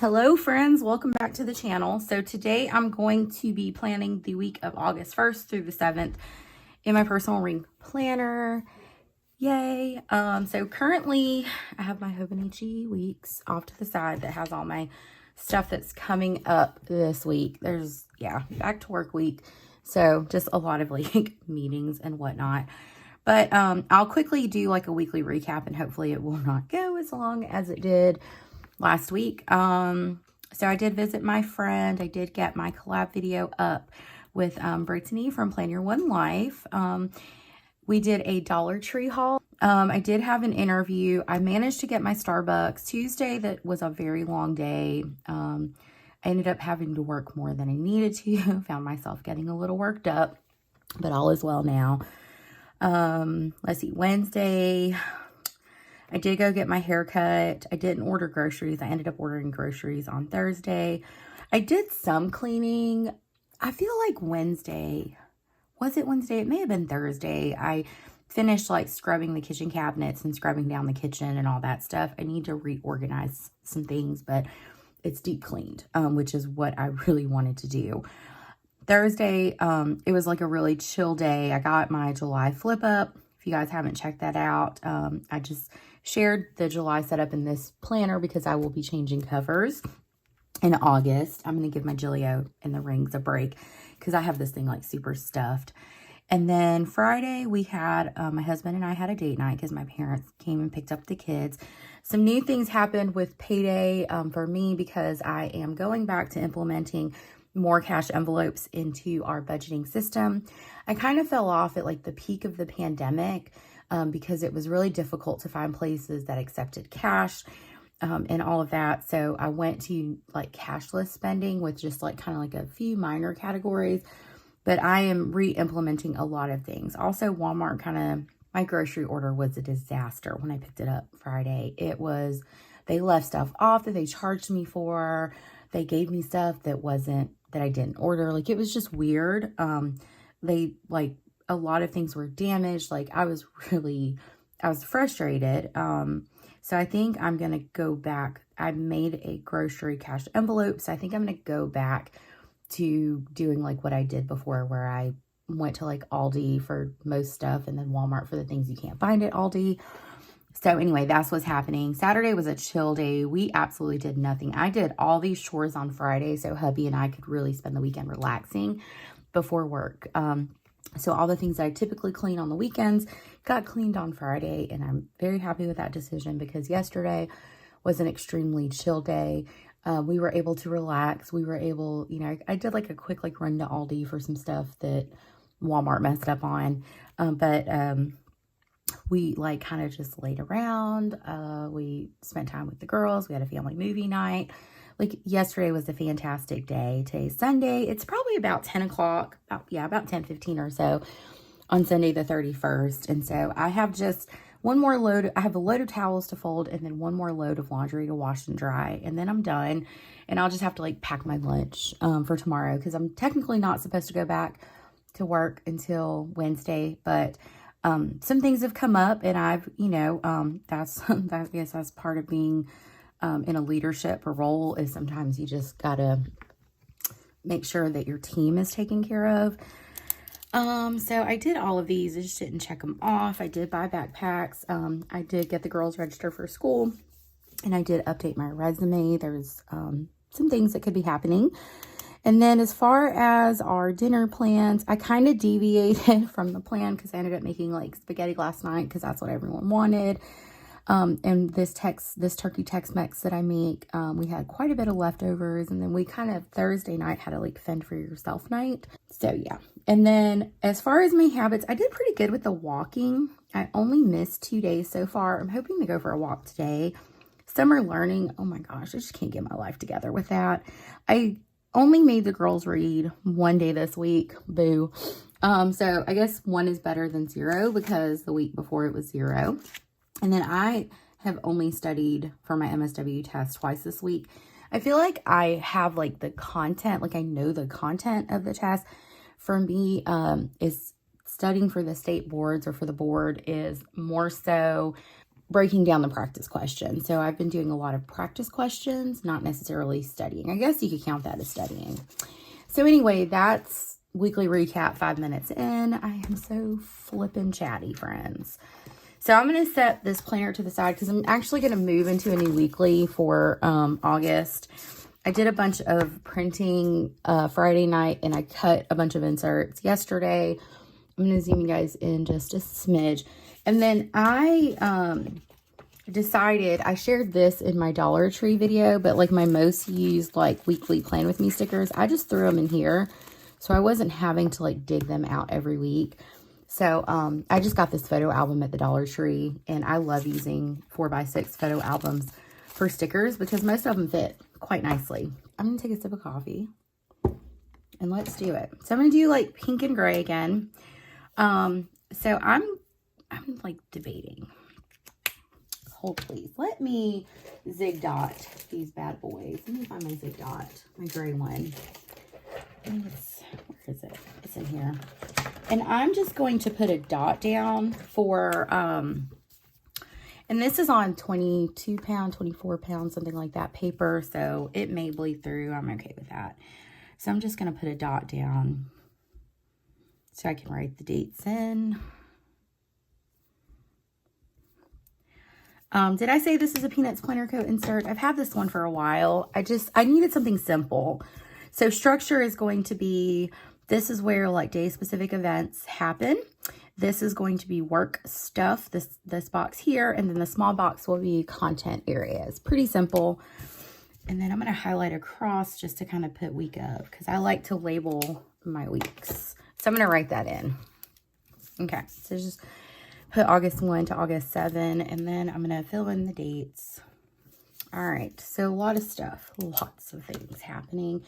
Hello friends, welcome back to the channel. So today I'm going to be planning the week of August 1st through the 7th in my personal ring planner. Yay. So currently I have my Hobonichi weeks off to the side that has all my stuff that's coming up this week. There's, back to work week. So just a lot of like meetings and whatnot. But I'll quickly do like a weekly recap and hopefully it will not go as long as it did last week. So I did visit my friend. I did get my collab video up with Brittany from Plan Your One Life. We did a Dollar Tree haul. I did have an interview. I managed to get my Starbucks Tuesday. That was a very long day. I ended up having to work more than I needed to. Found myself getting a little worked up, but all is well now. Let's see, Wednesday, I did go get my hair cut. I didn't order groceries. I ended up ordering groceries on Thursday. I did some cleaning. I feel like Wednesday. Was it Wednesday? It may have been Thursday. I finished like scrubbing the kitchen cabinets and scrubbing down the kitchen and all that stuff. I need to reorganize some things, but it's deep cleaned, which is what I really wanted to do. Thursday, it was like a really chill day. I got my July flip up. If you guys haven't checked that out, I just shared the July setup in this planner because I will be changing covers in August. I'm going to give my Gillio and the rings a break because I have this thing like super stuffed. And then Friday we had, my husband and I had a date night because my parents came and picked up the kids. Some new things happened with payday for me because I am going back to implementing more cash envelopes into our budgeting system. I kind of fell off at like the peak of the pandemic because it was really difficult to find places that accepted cash and all of that. So I went to like cashless spending with just like kind of like a few minor categories, but I am re-implementing a lot of things. Also, Walmart my grocery order was a disaster when I picked it up Friday. They left stuff off that they charged me for. They gave me stuff that I didn't order. Like, it was just weird. A lot of things were damaged. Like, I was frustrated. So I think I'm going to go back. I made a grocery cash envelope. So I think I'm going to go back to doing like what I did before, where I went to like Aldi for most stuff and then Walmart for the things you can't find at Aldi. So anyway, that's what's happening. Saturday was a chill day. We absolutely did nothing. I did all these chores on Friday so hubby and I could really spend the weekend relaxing before work. So all the things that I typically clean on the weekends got cleaned on Friday, and I'm very happy with that decision because yesterday was an extremely chill day. We were able to relax. We were able, I did like a quick like run to Aldi for some stuff that Walmart messed up on. We like kind of just laid around. We spent time with the girls. We had a family movie night. Like, yesterday was a fantastic day. Today's Sunday. It's probably about 10 o'clock, about 10:15 or so on Sunday the 31st. And so I have just one more load. I have a load of towels to fold and then one more load of laundry to wash and dry. And then I'm done. And I'll just have to like pack my lunch for tomorrow because I'm technically not supposed to go back to work until Wednesday. But some things have come up and I've, I guess that's part of being in a leadership role, is sometimes you just gotta make sure that your team is taken care of. So I did all of these. I just didn't check them off. I did buy backpacks. I did get the girls registered for school and I did update my resume. There's some things that could be happening. And then as far as our dinner plans, I kind of deviated from the plan because I ended up making like spaghetti last night because that's what everyone wanted. And this turkey Tex-Mex that I make, we had quite a bit of leftovers. And then we kind of Thursday night had a like fend for yourself night. So yeah. And then as far as my habits, I did pretty good with the walking. I only missed 2 days so far. I'm hoping to go for a walk today. Summer learning. Oh my gosh, I just can't get my life together with that. I only made the girls read one day this week. Boo. So I guess 1 is better than 0 because the week before it was 0. And then I have only studied for my MSW test twice this week. I feel like I have like the content, like I know the content of the test. For me, is studying for the state boards or for the board is more so breaking down the practice questions. So I've been doing a lot of practice questions, not necessarily studying. I guess you could count that as studying. So anyway, that's weekly recap, 5 minutes in. I am so flippin' chatty, friends. So I'm going to set this planner to the side because I'm actually going to move into a new weekly for August. I did a bunch of printing Friday night, and I cut a bunch of inserts yesterday. I'm going to zoom you guys in just a smidge. And then I decided, I shared this in my Dollar Tree video, but like my most used like weekly plan with me stickers, I just threw them in here. So I wasn't having to like dig them out every week. So I just got this photo album at the Dollar Tree, and I love using 4x6 photo albums for stickers because most of them fit quite nicely. I'm going to take a sip of coffee and let's do it. So I'm going to do like pink and gray again. So I'm like debating. Hold please. Let me zig dot these bad boys. Let me find my zig dot, my gray one. Where is it? It's in here. And I'm just going to put a dot down for, and this is on 22 pound, 24 pound, something like that paper. So it may bleed through. I'm okay with that. So I'm just going to put a dot down so I can write the dates in. Did I say this is a Peanuts Planner Coat insert? I've had this one for a while. I needed something simple. So structure is going to be, this is where like day specific events happen. This is going to be work stuff, this box here, and then the small box will be content areas. Pretty simple. And then I'm going to highlight across just to kind of put week of, because I like to label my weeks. So I'm going to write that in. Okay, so just put August 1 to August 7, and then I'm going to fill in the dates. All right, so a lot of stuff, lots of things happening.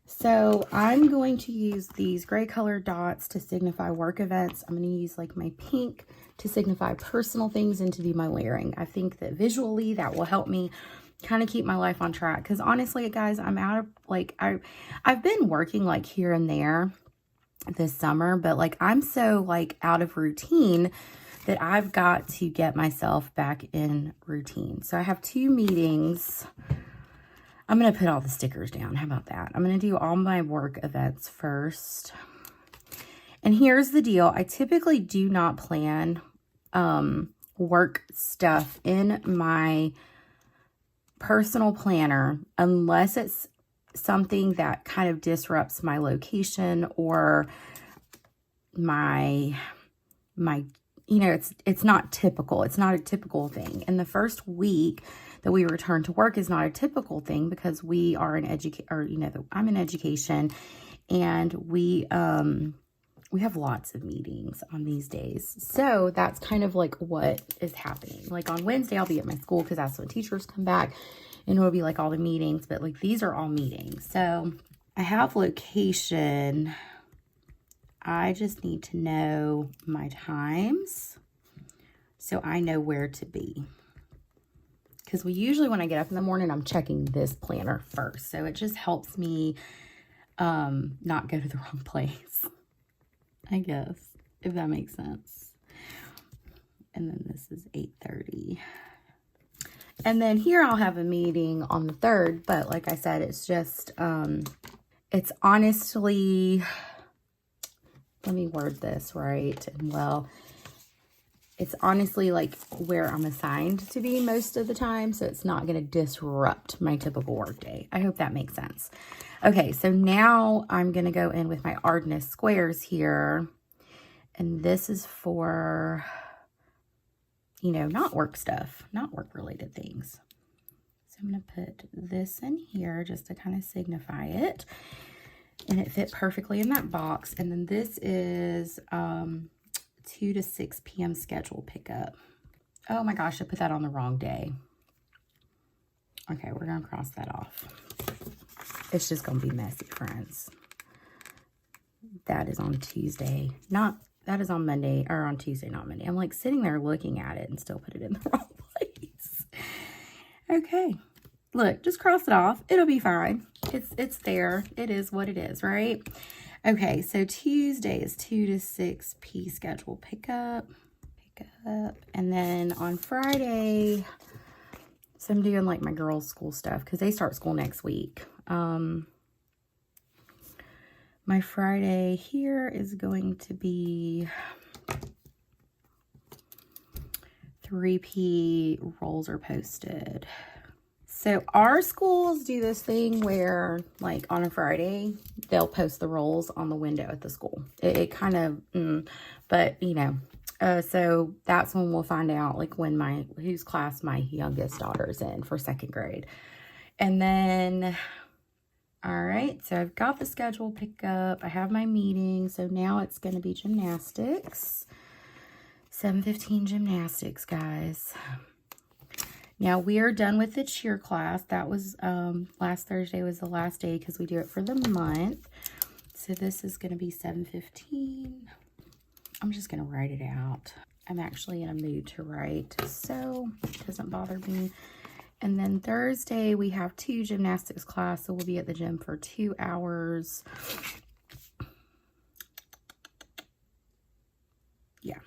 So I'm going to use these gray colored dots to signify work events. I'm going to use like my pink to signify personal things and to do my layering. I think that visually that will help me kind of keep my life on track. Because honestly, guys, I'm out of like, I've been working like here and there this summer, but like I'm so like out of routine that I've got to get myself back in routine. So I have 2 meetings. I'm going to put all the stickers down. How about that? I'm going to do all my work events first. And here's the deal. I typically do not plan work stuff in my personal planner unless it's something that kind of disrupts my location or my you know, it's not typical. It's not a typical thing. And the first week that we return to work is not a typical thing because we are in education, or you know, I'm in education, and we have lots of meetings on these days. So that's kind of like what is happening. Like on Wednesday, I'll be at my school because that's when teachers come back, and it'll be like all the meetings. But like these are all meetings. So I have location. I just need to know my times so I know where to be. Because usually when I get up in the morning, I'm checking this planner first. So it just helps me not go to the wrong place, I guess, if that makes sense. And then this is 8:30. And then here I'll have a meeting on the 3rd. But like I said, it's just, it's honestly... Let me word this right and well. It's honestly like where I'm assigned to be most of the time, so it's not going to disrupt my typical workday. I hope that makes sense. Okay, so now I'm going to go in with my Ardnas squares here, and this is for, you know, not work stuff, not work-related things. So I'm going to put this in here just to kind of signify it. And it fit perfectly in that box. And then this is 2 to 6 p.m. schedule pickup. Oh my gosh, I put that on the wrong day. Okay, we're going to cross that off. It's just going to be messy, friends. That is on Tuesday. That is on Monday, or on Tuesday, not Monday. I'm like sitting there looking at it and still put it in the wrong place. Okay. Look, just cross it off. It'll be fine. It's there. It is what it is, right? Okay, so Tuesday is 2 to 6 p schedule pickup. pickup. And then on Friday, so I'm doing like my girls' school stuff because they start school next week. My Friday here is going to be 3P rolls are posted. So our schools do this thing where like on a Friday, they'll post the rolls on the window at the school. It kind of, but you know, so that's when we'll find out like when whose class my youngest daughter's in for 2nd grade. And then, all right, so I've got the schedule picked up. I have my meeting. So now it's going to be gymnastics. 7:15 gymnastics, guys. Now we are done with the cheer class. That was last Thursday was the last day because we do it for the month. So this is going to be 7:15. I'm just going to write it out. I'm actually in a mood to write, so it doesn't bother me. And then Thursday we have 2 gymnastics class, so we'll be at the gym for 2 hours. Yeah.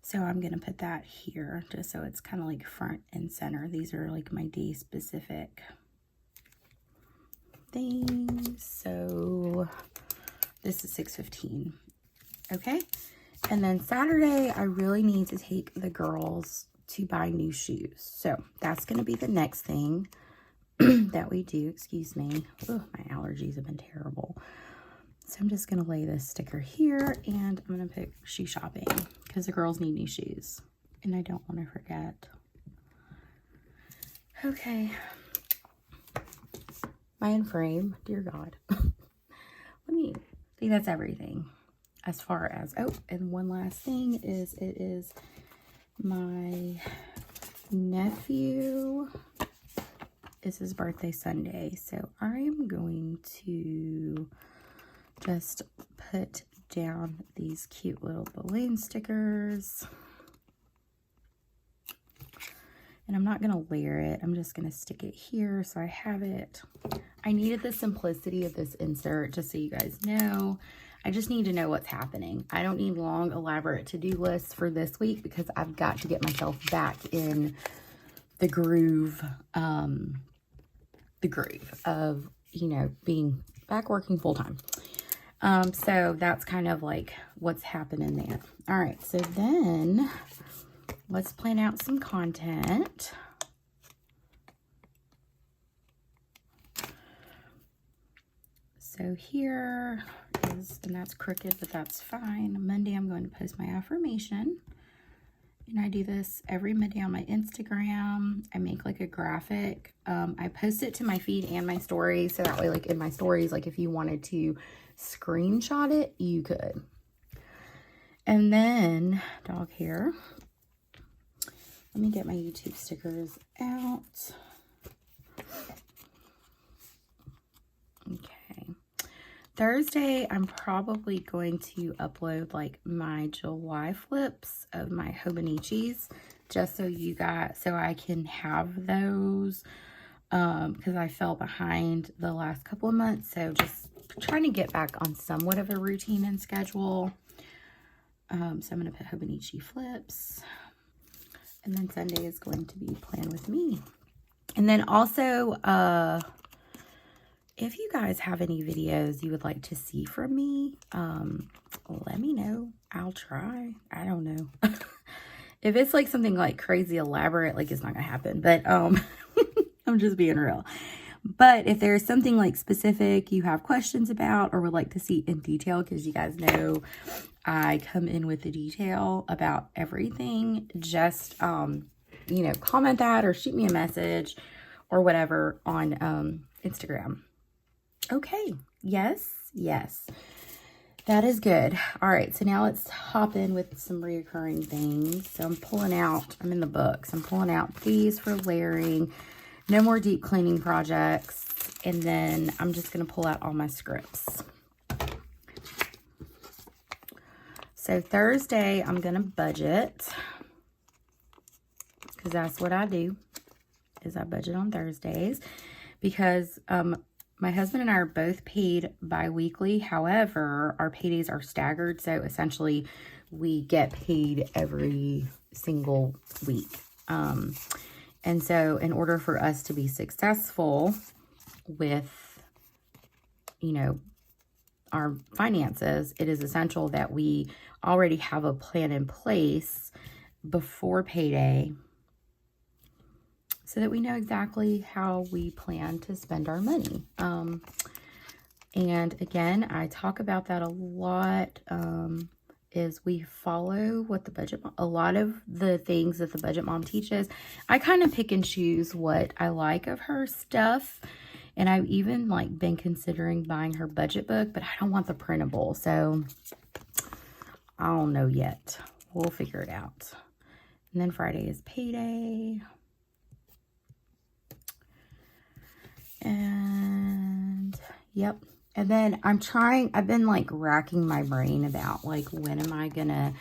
So I'm going to put that here just so it's kind of like front and center. These are like my day specific things. So this is 6:15. Okay. And then Saturday, I really need to take the girls to buy new shoes. So that's going to be the next thing that we do. Excuse me. Oh, my allergies have been terrible. So I'm just going to lay this sticker here and I'm going to pick shoe shopping because the girls need new shoes and I don't want to forget. Okay. Am I in frame? Dear God. Let me think that's everything as far as, oh, and one last thing is it is my nephew. It's his birthday Sunday. So I am going to just put down these cute little balloon stickers. And I'm not going to layer it. I'm just going to stick it here so I have it. I needed the simplicity of this insert just so you guys know. I just need to know what's happening. I don't need long, elaborate to-do lists for this week because I've got to get myself back in the groove of, you know, being back working full-time. So that's kind of like what's happening there. All right, so then let's plan out some content. So here is, and that's crooked, but that's fine. Monday, I'm going to post my affirmation. And I do this every Monday on my Instagram. I make like a graphic. I post it to my feed and my stories. So that way, like in my stories, like if you wanted to screenshot it, you could. And then dog hair. Let me get my YouTube stickers out. Okay. Thursday, I'm probably going to upload like my July flips of my Hobonichis just so you guys, so I can have those because I fell behind the last couple of months. So just trying to get back on somewhat of a routine and schedule. So I'm going to put Hobonichi flips. And then Sunday is going to be Plan With Me. And then also, if you guys have any videos you would like to see from me, let me know. I'll try. I don't know. If it's like something like crazy elaborate, like it's not gonna happen. But I'm just being real. But if there's something like specific you have questions about or would like to see in detail, because you guys know I come in with the detail about everything, just you know, comment that or shoot me a message or whatever on Instagram. Okay. Yes. Yes. That is good. All right. So now let's hop in with some reoccurring things. So I'm pulling out, I'm in the books. I'm pulling out these for layering. No more deep cleaning projects. And then I'm just going to pull out all my scripts. So Thursday, I'm going to budget. Because that's what I do. Is I budget on Thursdays. Because my husband and I are both paid bi-weekly. However, our paydays are staggered. So essentially, we get paid every single week. And so in order for us to be successful with, you know, our finances, it is essential that we already have a plan in place before payday so that we know exactly how we plan to spend our money. And again, I talk about that a lot, is we follow what the budget, a lot of the things that the budget mom teaches. I kind of pick and choose what I like of her stuff. And I've even like been considering buying her budget book, but I don't want the printable. So I don't know yet. We'll figure it out. And then Friday is payday. And yep. And then I've been like racking my brain about like, when am I gonna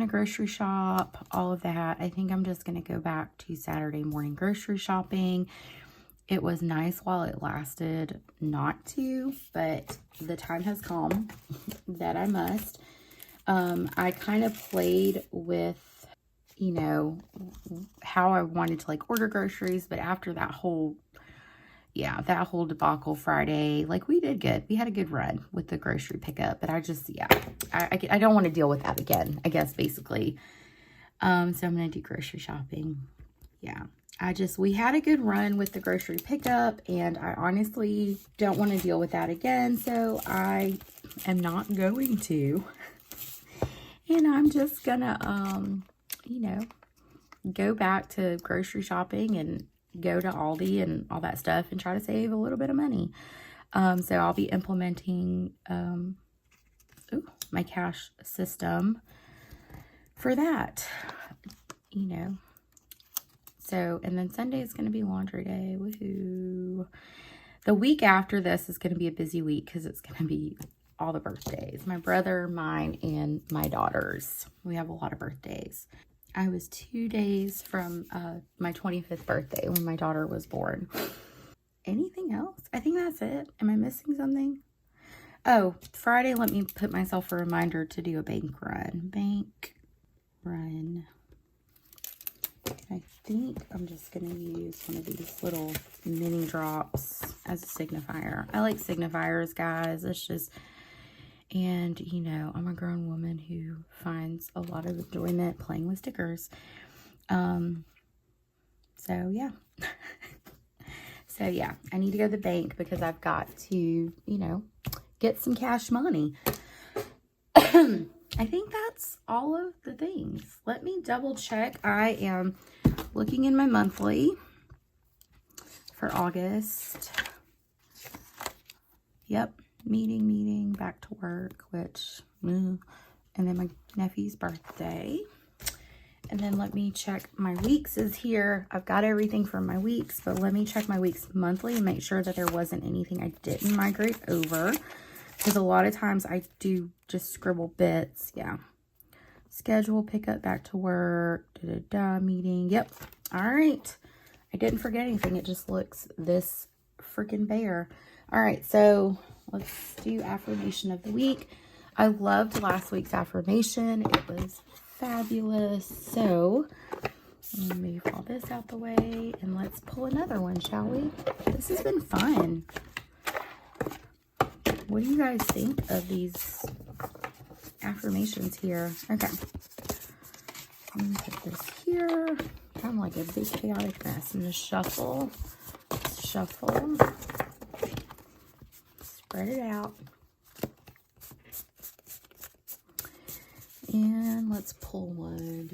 grocery shop, all of that. I think I'm just gonna go back to Saturday morning grocery shopping. It was nice while it lasted not to, but the time has come that I must. I kind of played with, you know, how I wanted to like order groceries, but after that whole debacle Friday, like we did good. We had a good run with the grocery pickup, but I just, I don't want to deal with that again, I guess, basically. So I'm going to do grocery shopping. Yeah. We had a good run with the grocery pickup, and I honestly don't want to deal with that again. So I am not going to, and I'm just gonna, you know, go back to grocery shopping and go to Aldi and all that stuff and try to save a little bit of money. So I'll be implementing my cash system for that, you know. So, and then Sunday is going to be laundry day. Woohoo. The week after this is going to be a busy week because it's going to be all the birthdays. My brother, mine, and my daughter's. We have a lot of birthdays. I was 2 days from my 25th birthday when my daughter was born. Anything else? I think that's it. Am I missing something? Oh, Friday, let me put myself a reminder to do a bank run. Bank run. I think I'm just going to use one of these little mini drops as a signifier. I like signifiers, guys. It's just, and you know, I'm a grown woman who finds a lot of enjoyment playing with stickers. So yeah. So yeah, I need to go to the bank because I've got to, you know, get some cash money. I think that's all of the things. Let me double check. I am looking in my monthly for August. Yep, meeting, back to work, which, and then my nephew's birthday. And then let me check my weeks is here. I've got everything for my weeks, but let me check my weeks monthly and make sure that there wasn't anything I didn't migrate over. Because a lot of times I do just scribble bits. Yeah. Schedule, pickup, back to work, meeting. Yep. All right. I didn't forget anything. It just looks this freaking bare. All right. So let's do affirmation of the week. I loved last week's affirmation. It was fabulous. So let me move all this out the way and let's pull another one, shall we? This has been fun. What do you guys think of these affirmations here? Okay. I'm going to put this here. I'm like a big chaotic mess. I'm going to shuffle. Spread it out. And let's pull one.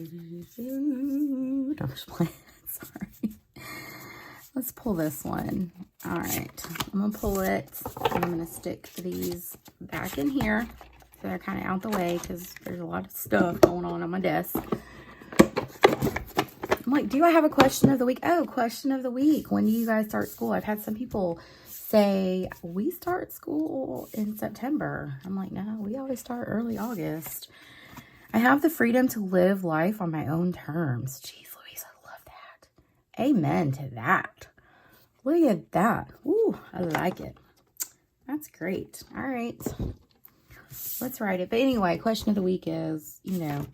I'm just playing. Sorry. Let's pull this one. All right. I'm going to pull it. And I'm going to stick these back in here. So they're kind of out the way because there's a lot of stuff going on my desk. I'm like, do I have a question of the week? Oh, question of the week. When do you guys start school? I've had some people say, we start school in September. I'm like, no, we always start early August. I have the freedom to live life on my own terms. Jeez Louise, I love that. Amen to that. Look at that. Ooh, I like it. That's great. All right. let's write it. But anyway, question of the week is, you know,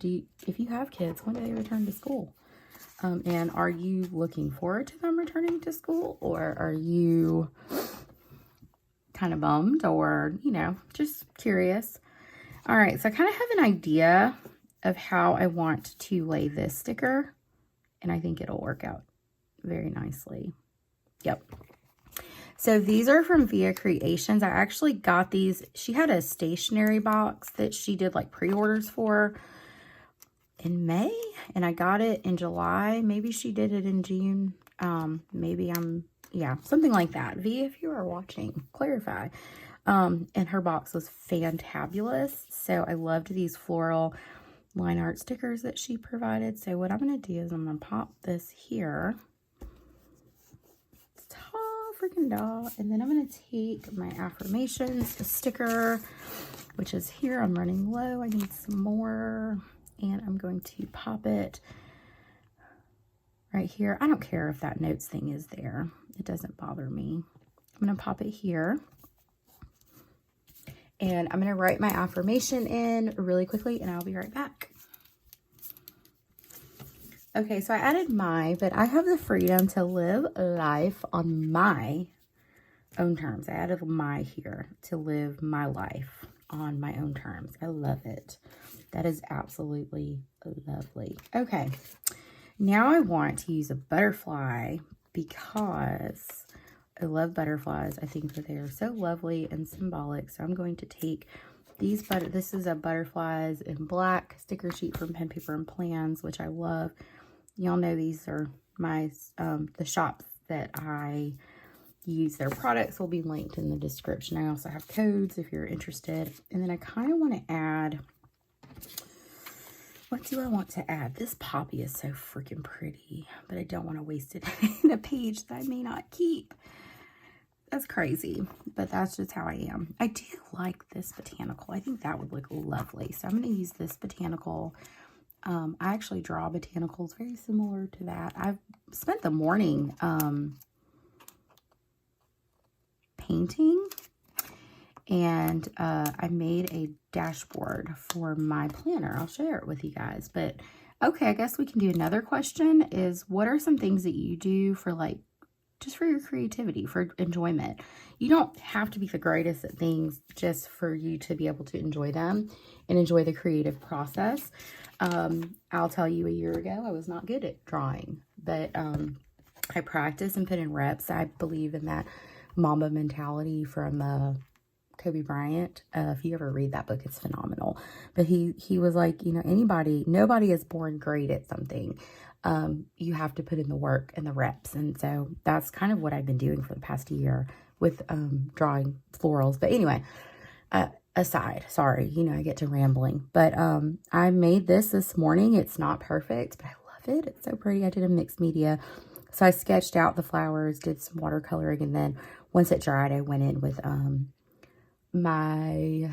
if you have kids, when do they return to school? And are you looking forward to them returning to school, or are you kind of bummed, or, you know, just curious? All right, so I kind of have an idea of how I want to lay this sticker, and I think it'll work out very nicely. Yep. So these are from VeeaCreations. I actually got these. She had a stationery box that she did like pre-orders for in May, and I got it in July. Maybe she did it in June. Yeah, something like that. V, if you are watching, clarify. And her box was fantabulous. So I loved these floral line art stickers that she provided. So what I'm going to do is I'm going to pop this here. Freaking doll. And then I'm going to take my affirmations sticker, which is here. I'm running low. I need some more. And I'm going to pop it right here. I don't care if that notes thing is there. It doesn't bother me. I'm going to pop it here. And I'm going to write my affirmation in really quickly, and I'll be right back. Okay, so I added my, but I have the freedom to live life on my own terms. I added my here, to live my life on my own terms. I love it. That is absolutely lovely. Okay, now I want to use a butterfly because I love butterflies. I think that they are so lovely and symbolic. So I'm going to take these, this is a butterflies in black sticker sheet from Pen, Paper, and Plans, which I love. Y'all know these are my, the shops that I use. Their products will be linked in the description. I also have codes if you're interested. And then I kind of want to add, what do I want to add? This poppy is so freaking pretty, but I don't want to waste it in a page that I may not keep. That's crazy, but that's just how I am. I do like this botanical. I think that would look lovely. So I'm going to use this botanical. I actually draw botanicals very similar to that. I've spent the morning painting, and I made a dashboard for my planner. I'll share it with you guys. But okay, I guess we can do another question is, what are some things that you do for like, just for your creativity, for enjoyment? You don't have to be the greatest at things just for you to be able to enjoy them and enjoy the creative process. I'll tell you, a year ago, I was not good at drawing, but I practiced and put in reps. I believe in that Mamba mentality from Kobe Bryant. If you ever read that book, it's phenomenal. But he was like, you know, nobody is born great at something. You have to put in the work and the reps. And so that's kind of what I've been doing for the past year with drawing florals. But anyway, aside, sorry, you know, I get to rambling. But I made this morning. It's not perfect, but I love it. It's so pretty. I did a mixed media. So I sketched out the flowers, did some watercoloring, and then once it dried, I went in with my,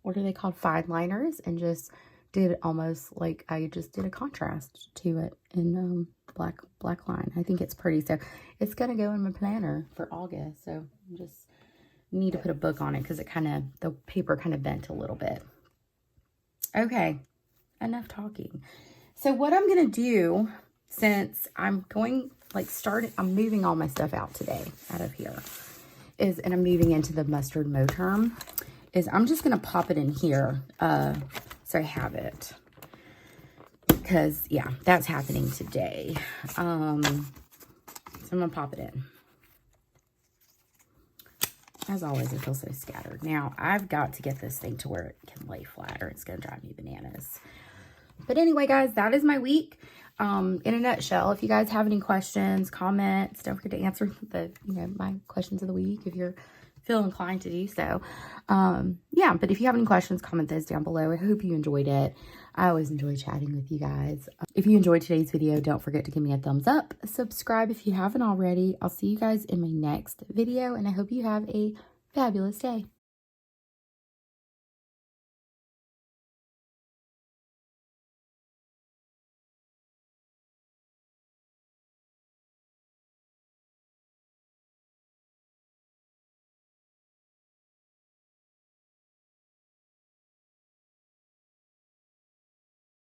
what are they called, fine liners, and just did almost like I just did a contrast to it in black line. I think it's pretty. So it's gonna go in my planner for August. So I just need to put a book on it because it kind of, the paper kind of bent a little bit. Okay, enough talking. So what I'm gonna do, since I'm going I'm moving all my stuff out today out of here, and I'm moving into the mustard Moterm, is I'm just gonna pop it in here so I have it, because yeah, that's happening today. So I'm gonna pop it in. As always, I feel so scattered. Now I've got to get this thing to where it can lay flat, or it's gonna drive me bananas. But anyway, guys, that is my week. In a nutshell. If you guys have any questions, comments, don't forget to answer my questions of the week if you're feel inclined to do so. Yeah, but if you have any questions, comment those down below. I hope you enjoyed it. I always enjoy chatting with you guys. If you enjoyed today's video, don't forget to give me a thumbs up. Subscribe if you haven't already. I'll see you guys in my next video, and I hope you have a fabulous day.